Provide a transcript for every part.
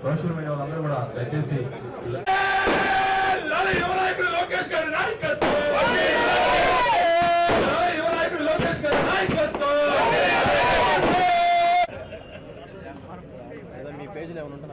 Social media వాళ్ళందరూ కూడా దయచేసి లోకేష్ గారి నాయకత్వం, లోకేష్ గారి నాయకత్వం. మీ పేజీలో ఏమైనా ఉంటే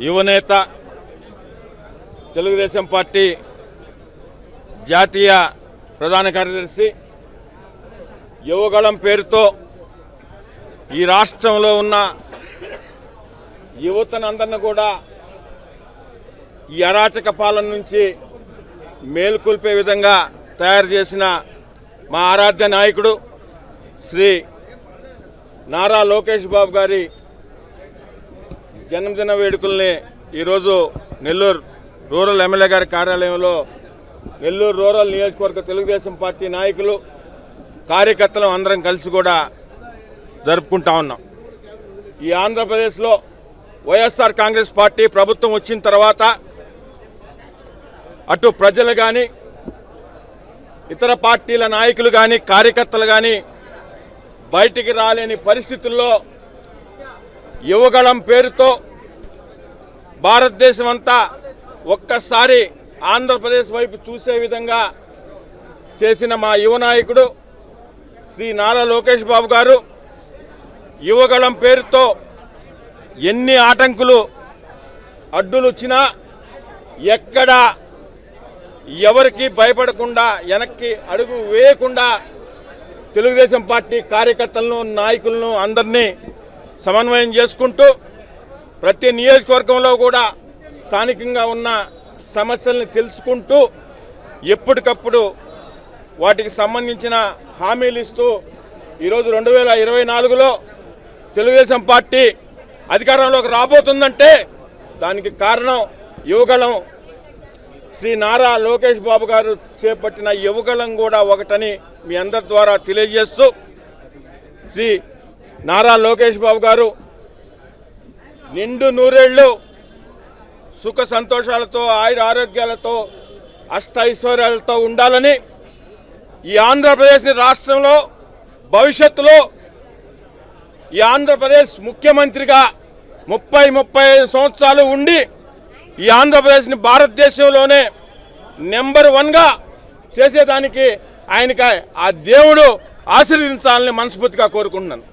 యువనేత తెలుగుదేశం పార్టీ జాతీయ ప్రధాన కార్యదర్శి యువగళం పేరుతో ఈ రాష్ట్రంలో ఉన్న యువతనందరిని కూడా ఈ అరాచక పాలన నుంచి మేల్కొల్పే విధంగా తయారు చేసిన మా ఆరాధ్య నాయకుడు శ్రీ నారా లోకేష్ బాబు గారి జన్మదిన వేడుకల్ని ఈరోజు నెల్లూరు రూరల్ ఎమ్మెల్యే గారి కార్యాలయంలో నెల్లూరు రూరల్ నియోజకవర్గ తెలుగుదేశం పార్టీ నాయకులు కార్యకర్తలు అందరం కలిసి కూడా జరుపుకుంటా ఉన్నాం. ఈ ఆంధ్రప్రదేశ్లో వైఎస్ఆర్ కాంగ్రెస్ పార్టీ ప్రభుత్వం వచ్చిన తర్వాత అటు ప్రజలు కానీ ఇతర పార్టీల నాయకులు కానీ కార్యకర్తలు కానీ బయటికి రాలేని పరిస్థితుల్లో యువగళం పేరుతో భారతదేశం అంతా ఒక్కసారి ఆంధ్రప్రదేశ్ వైపు చూసే విధంగా చేసిన మా యువ నాయకుడు శ్రీ నారా లోకేష్ బాబు గారు యువగళం పేరుతో ఎన్ని ఆటంకులు అడ్డులు వచ్చినా ఎక్కడ ఎవరికి భయపడకుండా వెనక్కి అడుగు వేయకుండా తెలుగుదేశం పార్టీ కార్యకర్తలను నాయకులను అందరినీ సమన్వయం చేసుకుంటూ ప్రతి నియోజకవర్గంలో కూడా స్థానికంగా ఉన్న సమస్యల్ని తెలుసుకుంటూ ఎప్పటికప్పుడు వాటికి సంబంధించిన హామీలు ఇస్తూ ఈరోజు 2024లో తెలుగుదేశం పార్టీ అధికారంలోకి రాబోతుందంటే దానికి కారణం యువగళం శ్రీ నారా లోకేష్ బాబు గారు చేపట్టిన యువగళం కూడా ఒకటని మీ అందరి ద్వారా తెలియజేస్తూ శ్రీ నారా లోకేష్ బాబు గారు నిండు నూరేళ్లు సుఖ సంతోషాలతో ఆయుర ఆరోగ్యాలతో అష్టైశ్వర్యాలతో ఉండాలని ఈ ఆంధ్రప్రదేశ్ రాష్ట్రంలో భవిష్యత్తులో ఈ ఆంధ్రప్రదేశ్ ముఖ్యమంత్రిగా 30-35 సంవత్సరాలు ఉండి ఈ ఆంధ్రప్రదేశ్ని భారతదేశంలోనే నెంబర్ 1గా చేసేదానికి ఆయనకి ఆ దేవుడు ఆశీర్వదించాలని మనస్ఫూర్తిగా కోరుకుంటున్నాను.